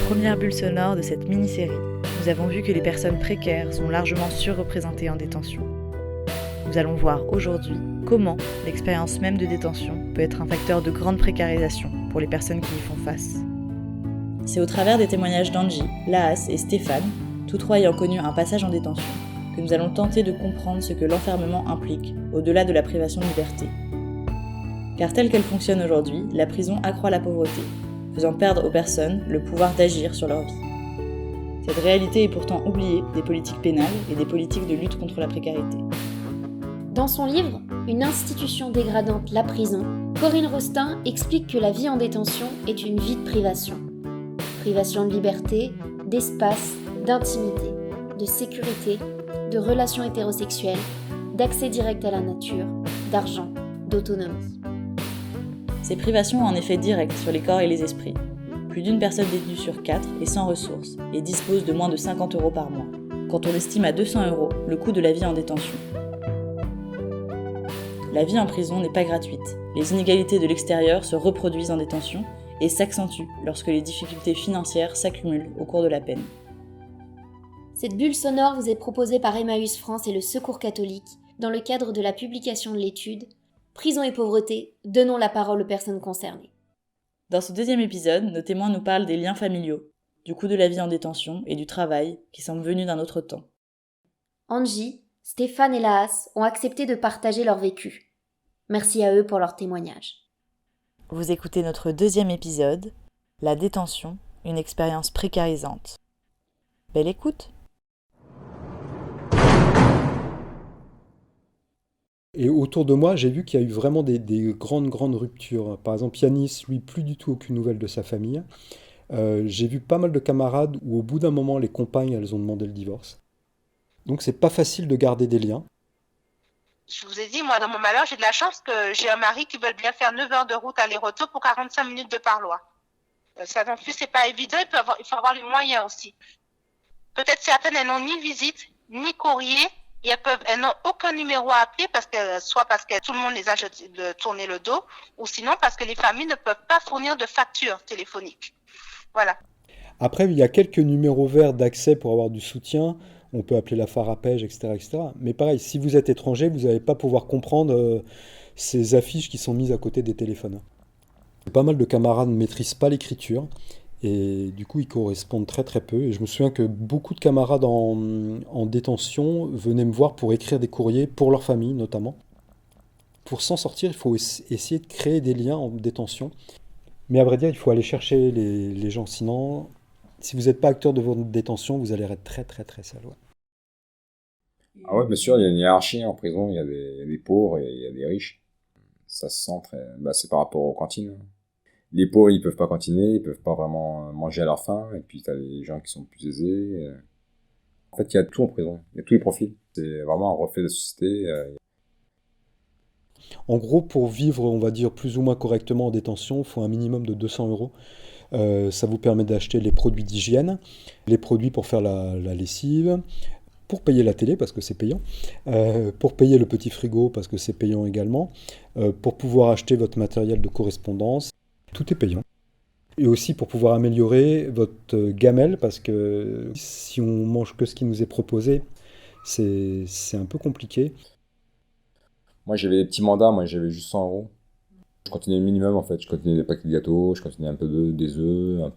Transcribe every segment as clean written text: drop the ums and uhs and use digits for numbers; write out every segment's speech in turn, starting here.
première bulle sonore de cette mini-série, nous avons vu que les personnes précaires sont largement surreprésentées en détention. Nous allons voir aujourd'hui comment l'expérience même de détention peut être un facteur de grande précarisation pour les personnes qui y font face. C'est au travers des témoignages d'Angie, Laas et Stéphane, tous trois ayant connu un passage en détention, que nous allons tenter de comprendre ce que l'enfermement implique, au-delà de la privation de liberté. Car telle qu'elle fonctionne aujourd'hui, la prison accroît la pauvreté, faisant perdre aux personnes le pouvoir d'agir sur leur vie. Cette réalité est pourtant oubliée des politiques pénales et des politiques de lutte contre la précarité. Dans son livre « Une institution dégradante, la prison », Corinne Rostin explique que la vie en détention est une vie de privation. Privation de liberté, d'espace, d'intimité, de sécurité, de relations hétérosexuelles, d'accès direct à la nature, d'argent, d'autonomie. Ces privations ont un effet direct sur les corps et les esprits. Plus d'une personne détenue sur 4 est sans ressources et dispose de moins de 50 € par mois, quand on estime à 200 € le coût de la vie en détention. La vie en prison n'est pas gratuite. Les inégalités de l'extérieur se reproduisent en détention et s'accentuent lorsque les difficultés financières s'accumulent au cours de la peine. Cette bulle sonore vous est proposée par Emmaüs France et le Secours catholique dans le cadre de la publication de l'étude « Prison et pauvreté, donnons la parole aux personnes concernées ». Dans ce deuxième épisode, nos témoins nous parlent des liens familiaux, du coût de la vie en détention et du travail qui semble venu d'un autre temps. Angie, Stéphane et Laas ont accepté de partager leur vécu. Merci à eux pour leur témoignage. Vous écoutez notre deuxième épisode, La détention, une expérience précarisante. Belle écoute! Et autour de moi, j'ai vu qu'il y a eu vraiment des grandes ruptures. Par exemple, Yanis, lui, plus du tout aucune nouvelle de sa famille. J'ai vu pas mal de camarades où au bout d'un moment, les compagnes, elles ont demandé le divorce. Donc c'est pas facile de garder des liens. Je vous ai dit, moi, dans mon malheur, j'ai de la chance que j'ai un mari qui veut bien faire 9 heures de route aller-retour pour 45 minutes de parloir. Ça non plus, c'est pas évident, il faut avoir les moyens aussi. Peut-être certaines, elles n'ont ni visite, ni courrier, et elles n'ont aucun numéro à appeler, soit parce que tout le monde les a tourné le dos, ou sinon parce que les familles ne peuvent pas fournir de factures téléphoniques. Voilà. Après, il y a quelques numéros verts d'accès pour avoir du soutien. On peut appeler la Farapège, etc., etc. Mais pareil, si vous êtes étranger, vous n'allez pas pouvoir comprendre ces affiches qui sont mises à côté des téléphones. Pas mal de camarades ne maîtrisent pas l'écriture et du coup ils correspondent très très peu. Et je me souviens que beaucoup de camarades en détention venaient me voir pour écrire des courriers pour leur famille notamment. Pour s'en sortir, il faut essayer de créer des liens en détention. Mais à vrai dire, il faut aller chercher les gens. Sinon, si vous n'êtes pas acteur de votre détention, vous allez être très très très seul. Ouais. Ah ouais, bien sûr, il y a une hiérarchie en prison, il y a des pauvres et il y a des riches. Ça se sent très... c'est par rapport aux cantines. Les pauvres, ils peuvent pas cantiner, ils peuvent pas vraiment manger à leur faim, et puis t'as les gens qui sont plus aisés. En fait, il y a tout en prison, il y a tous les profils. C'est vraiment un reflet de la société. En gros, pour vivre, on va dire, plus ou moins correctement en détention, il faut un minimum de 200 €. Ça vous permet d'acheter les produits d'hygiène, les produits pour faire la lessive, pour payer la télé parce que c'est payant, pour payer le petit frigo parce que c'est payant également, pour pouvoir acheter votre matériel de correspondance, tout est payant. Et aussi pour pouvoir améliorer votre gamelle parce que si on mange que ce qui nous est proposé, c'est un peu compliqué. Moi, j'avais des petits mandats, j'avais juste 100 €. Je continuais le minimum en fait, je continuais des paquets de gâteaux, je continuais un peu des œufs,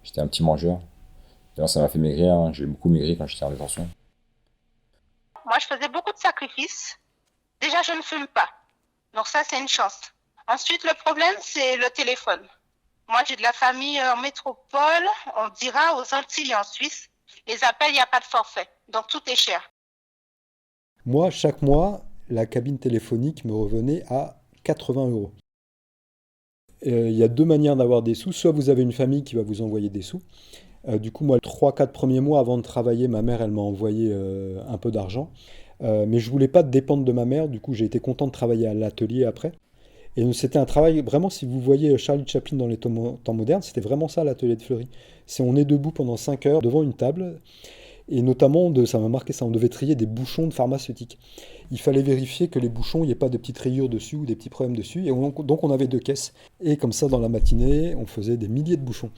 J'étais un petit mangeur. D'ailleurs, ça m'a fait maigrir, hein. J'ai beaucoup maigri quand j'étais en détention. Moi, je faisais beaucoup de sacrifices. Déjà, je ne fume pas. Donc ça, c'est une chance. Ensuite, le problème, c'est le téléphone. Moi, j'ai de la famille en métropole, on dira aux Antilles en Suisse. Les appels, il n'y a pas de forfait. Donc tout est cher. Moi, chaque mois, la cabine téléphonique me revenait à 80 €. Il y a deux manières d'avoir des sous. Soit vous avez une famille qui va vous envoyer des sous. Du coup, moi, 3-4 premiers mois avant de travailler, ma mère, elle m'a envoyé un peu d'argent. Mais je voulais pas dépendre de ma mère. Du coup, j'ai été content de travailler à l'atelier après. Et c'était un travail, vraiment, si vous voyez Charlie Chaplin dans les temps modernes, c'était vraiment ça l'atelier de Fleury. On est debout pendant 5 heures devant une table. Et notamment, ça m'a marqué ça, on devait trier des bouchons de pharmaceutiques. Il fallait vérifier que les bouchons, il n'y ait pas de petites rayures dessus ou des petits problèmes dessus. Et donc on avait 2 caisses. Et comme ça, dans la matinée, on faisait des milliers de bouchons.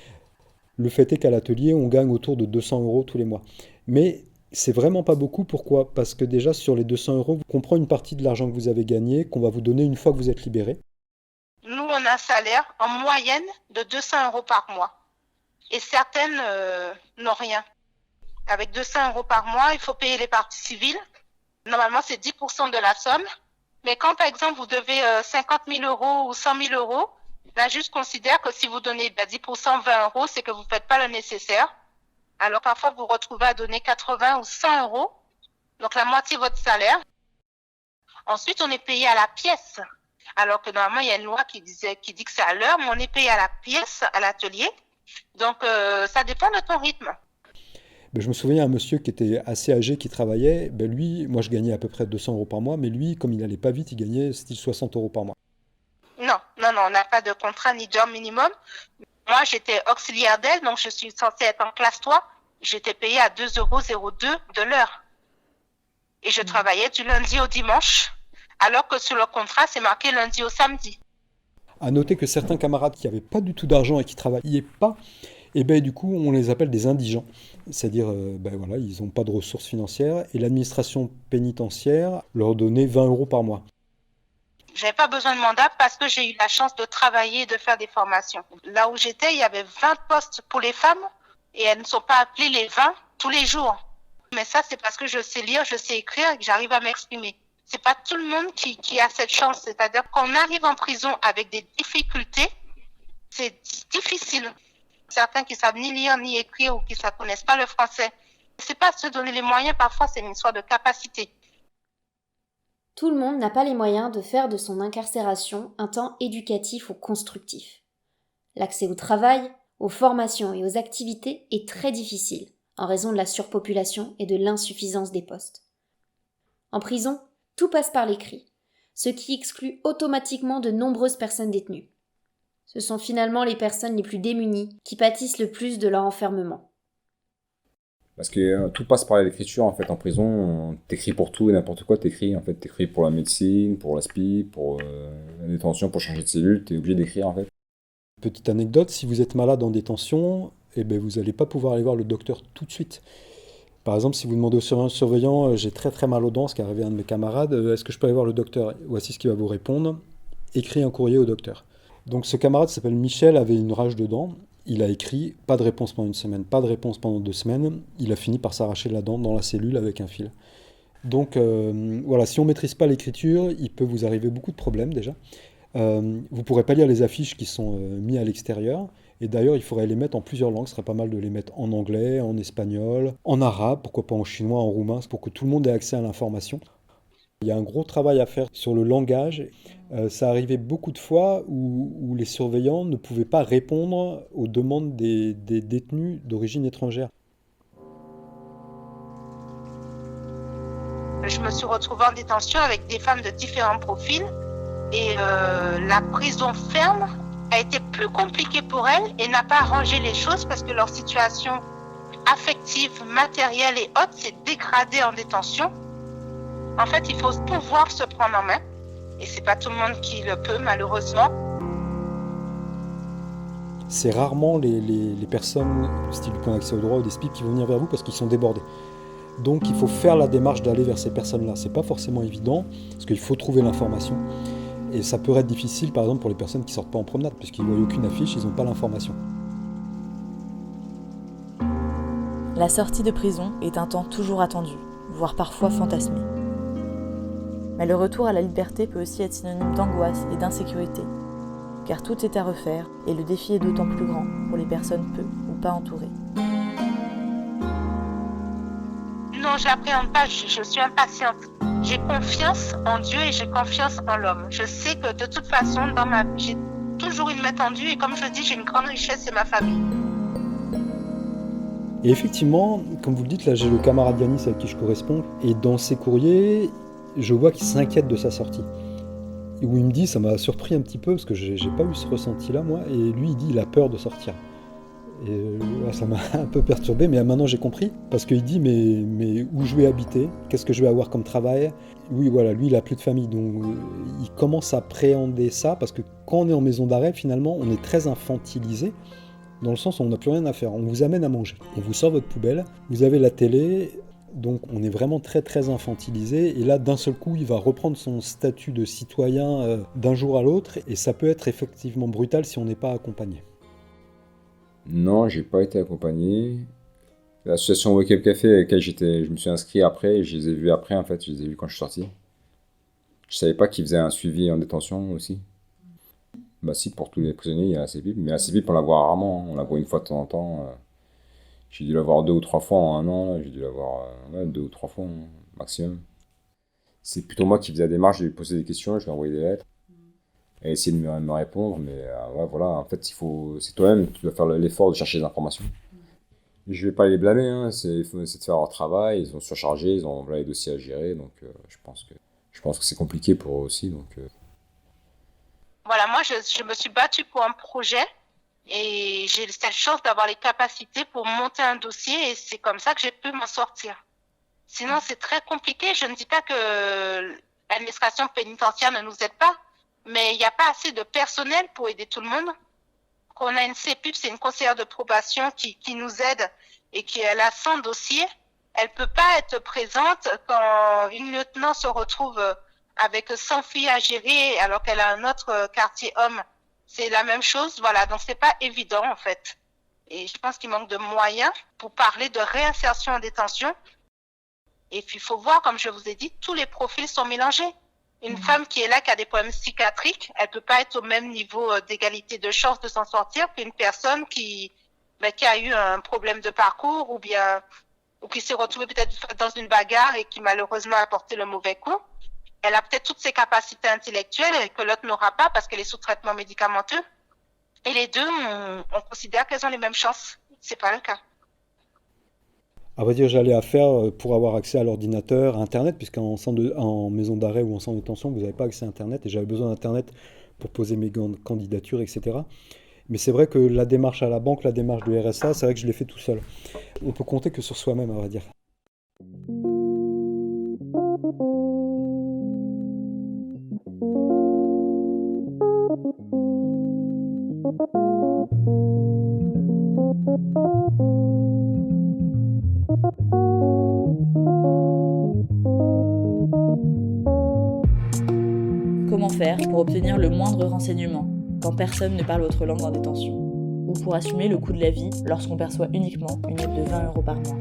Le fait est qu'à l'atelier, on gagne autour de 200 euros tous les mois. Mais c'est vraiment pas beaucoup. Pourquoi? Parce que déjà, sur les 200 euros, on prend une partie de l'argent que vous avez gagné, qu'on va vous donner une fois que vous êtes libéré. Nous, on a un salaire en moyenne de 200 euros par mois. Et certaines n'ont rien. Avec 200 euros par mois, il faut payer les parties civiles. Normalement, c'est 10% de la somme. Mais quand, par exemple, vous devez 50 000 euros ou 100 000 euros, la juge considère que si vous donnez 10%, 20 euros, c'est que vous ne faites pas le nécessaire. Alors, parfois, vous vous retrouvez à donner 80 ou 100 euros, donc la moitié de votre salaire. Ensuite, on est payé à la pièce. Alors que normalement, il y a une loi qui dit que c'est à l'heure, mais on est payé à la pièce, à l'atelier. Donc, ça dépend de ton rythme. Ben, je me souviens d'un monsieur qui était assez âgé, qui travaillait. Ben, lui, moi je gagnais à peu près 200 euros par mois, mais lui, comme il n'allait pas vite, il gagnait style 60 euros par mois. Non, on n'a pas de contrat ni de job minimum. Moi, j'étais auxiliaire d'aide, donc je suis censée être en classe 3. J'étais payée à 2,02 euros de l'heure. Et je travaillais du lundi au dimanche, alors que sur le contrat, c'est marqué lundi au samedi. À noter que certains camarades qui n'avaient pas du tout d'argent et qui ne travaillaient pas, et ben du coup, on les appelle des indigents. C'est-à-dire, voilà, ils n'ont pas de ressources financières et l'administration pénitentiaire leur donnait 20 euros par mois. J'avais pas besoin de mandat parce que j'ai eu la chance de travailler et de faire des formations. Là où j'étais, il y avait 20 postes pour les femmes et elles ne sont pas appelées les 20 tous les jours. Mais ça, c'est parce que je sais lire, je sais écrire et que j'arrive à m'exprimer. C'est pas tout le monde qui a cette chance. C'est-à-dire qu'on arrive en prison avec des difficultés, c'est difficile. Certains qui savent ni lire ni écrire ou qui ne connaissent pas le français. C'est pas se donner les moyens, parfois c'est une histoire de capacité. Tout le monde n'a pas les moyens de faire de son incarcération un temps éducatif ou constructif. L'accès au travail, aux formations et aux activités est très difficile en raison de la surpopulation et de l'insuffisance des postes. En prison, tout passe par l'écrit, ce qui exclut automatiquement de nombreuses personnes détenues. Ce sont finalement les personnes les plus démunies qui pâtissent le plus de leur enfermement. Parce que tout passe par l'écriture, en fait, en prison, t'écris pour tout et n'importe quoi, t'écris, en fait, t'écris pour la médecine, pour l'aspi, pour la détention, pour changer de cellule, t'es obligé d'écrire, en fait. Petite anecdote, si vous êtes malade en détention, eh ben, vous n'allez pas pouvoir aller voir le docteur tout de suite. Par exemple, si vous demandez au surveillant, j'ai très très mal aux dents, ce qui est arrivé à un de mes camarades, est-ce que je peux aller voir le docteur? Voici ce qu'il va vous répondre, écris un courrier au docteur. Donc ce camarade s'appelle Michel, avait une rage de dents. Il a écrit, pas de réponse pendant une semaine, pas de réponse pendant 2 semaines. Il a fini par s'arracher la dent dans la cellule avec un fil. Donc voilà, si on ne maîtrise pas l'écriture, il peut vous arriver beaucoup de problèmes déjà. Vous ne pourrez pas lire les affiches qui sont mises à l'extérieur. Et d'ailleurs, il faudrait les mettre en plusieurs langues. Ce serait pas mal de les mettre en anglais, en espagnol, en arabe, pourquoi pas en chinois, en roumain, pour que tout le monde ait accès à l'information. Il y a un gros travail à faire sur le langage. Ça arrivait beaucoup de fois où les surveillants ne pouvaient pas répondre aux demandes des détenus d'origine étrangère. Je me suis retrouvée en détention avec des femmes de différents profils et la prison ferme a été plus compliquée pour elles et n'a pas arrangé les choses parce que leur situation affective, matérielle et autres s'est dégradée en détention. En fait, il faut pouvoir se prendre en main. Et c'est pas tout le monde qui le peut, malheureusement. C'est rarement les personnes, style du point d'accès au droit ou des SPIP, qui vont venir vers vous parce qu'ils sont débordés. Donc il faut faire la démarche d'aller vers ces personnes-là. C'est pas forcément évident, parce qu'il faut trouver l'information. Et ça peut être difficile, par exemple, pour les personnes qui sortent pas en promenade, puisqu'ils ne voient aucune affiche, ils n'ont pas l'information. La sortie de prison est un temps toujours attendu, voire parfois fantasmé. Mais le retour à la liberté peut aussi être synonyme d'angoisse et d'insécurité, car tout est à refaire et le défi est d'autant plus grand pour les personnes peu ou pas entourées. Non, j'appréhende pas, je suis impatiente. J'ai confiance en Dieu et j'ai confiance en l'homme. Je sais que de toute façon, dans ma vie, j'ai toujours une main tendue et comme je dis, j'ai une grande richesse, c'est ma famille. Et effectivement, comme vous le dites, là j'ai le camarade Yanis avec qui je corresponds, et dans ses courriers, je vois qu'il s'inquiète de sa sortie. Où il me dit, ça m'a surpris un petit peu, parce que j'ai pas eu ce ressenti-là, moi, et lui, il dit, il a peur de sortir. Et ça m'a un peu perturbé, mais maintenant j'ai compris, parce qu'il dit, mais où je vais habiter, qu'est-ce que je vais avoir comme travail? Oui, voilà, lui, il a plus de famille, donc il commence à appréhender ça, parce que quand on est en maison d'arrêt, finalement, on est très infantilisé, dans le sens où on n'a plus rien à faire. On vous amène à manger, on vous sort votre poubelle, vous avez la télé, donc on est vraiment très très infantilisé. Et là, d'un seul coup, il va reprendre son statut de citoyen d'un jour à l'autre, et ça peut être effectivement brutal si on n'est pas accompagné. Non, j'ai pas été accompagné. L'association Wake Up Café avec laquelle je me suis inscrit après, je les ai vus après en fait, je les ai vus quand je suis sorti. Je savais pas qu'ils faisaient un suivi en détention aussi. Bah si, pour tous les prisonniers, il y a la CPIP, mais la CPIP on la voit rarement, hein. On la voit une fois de temps en temps. J'ai dû la voir 2 ou 3 fois en un an, là. J'ai dû la voir 2 ou 3 fois maximum. C'est plutôt moi qui faisais la démarche, je lui posais des questions, je lui envoyais des lettres. Et essayer de me répondre, mais ouais, voilà, en fait, c'est toi-même, tu dois faire l'effort de chercher des informations. Je vais pas les blâmer, hein. C'est de faire leur travail, ils sont surchargés, ils ont les dossiers à gérer, donc je pense que c'est compliqué pour eux aussi. Donc, Voilà, moi, je me suis battue pour un projet et j'ai cette chance d'avoir les capacités pour monter un dossier et c'est comme ça que j'ai pu m'en sortir. Sinon, c'est très compliqué. Je ne dis pas que l'administration pénitentiaire ne nous aide pas, mais il n'y a pas assez de personnel pour aider tout le monde. Quand on a une CPUP, c'est une conseillère de probation qui nous aide et qui elle a 100 dossiers. Elle peut pas être présente quand une lieutenant se retrouve avec 100 filles à gérer alors qu'elle a un autre quartier homme. C'est la même chose, voilà. Donc c'est pas évident en fait. Et je pense qu'il manque de moyens pour parler de réinsertion en détention. Et puis il faut voir, comme je vous ai dit, tous les profils sont mélangés. Une femme qui est là, qui a des problèmes psychiatriques, elle peut pas être au même niveau d'égalité de chance de s'en sortir qu'une personne qui a eu un problème de parcours ou qui s'est retrouvée peut-être dans une bagarre et qui malheureusement a porté le mauvais coup. Elle a peut-être toutes ses capacités intellectuelles et que l'autre n'aura pas parce qu'elle est sous traitement médicamenteux. Et les deux, on considère qu'elles ont les mêmes chances. C'est pas le cas. À vrai dire, j'allais à faire pour avoir accès à l'ordinateur, à Internet, puisqu'en en maison d'arrêt ou en centre de détention, vous n'avez pas accès à Internet, et j'avais besoin d'Internet pour poser mes candidatures, etc. Mais c'est vrai que la démarche à la banque, la démarche de RSA, c'est vrai que je l'ai fait tout seul. On peut compter que sur soi-même, à vrai dire. Comment faire pour obtenir le moindre renseignement quand personne ne parle votre langue en détention, ou pour assumer le coût de la vie lorsqu'on perçoit uniquement une aide de 20 € par mois.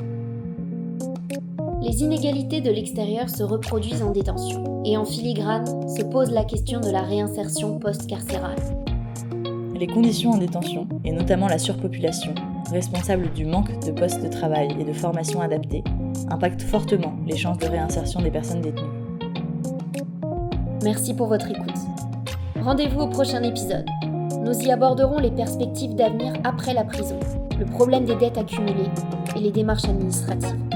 Les inégalités de l'extérieur se reproduisent en détention, et en filigrane se pose la question de la réinsertion post-carcérale. Les conditions en détention, et notamment la surpopulation, responsable du manque de postes de travail et de formation adaptée, impactent fortement les chances de réinsertion des personnes détenues. Merci pour votre écoute. Rendez-vous au prochain épisode. Nous y aborderons les perspectives d'avenir après la prison, le problème des dettes accumulées et les démarches administratives.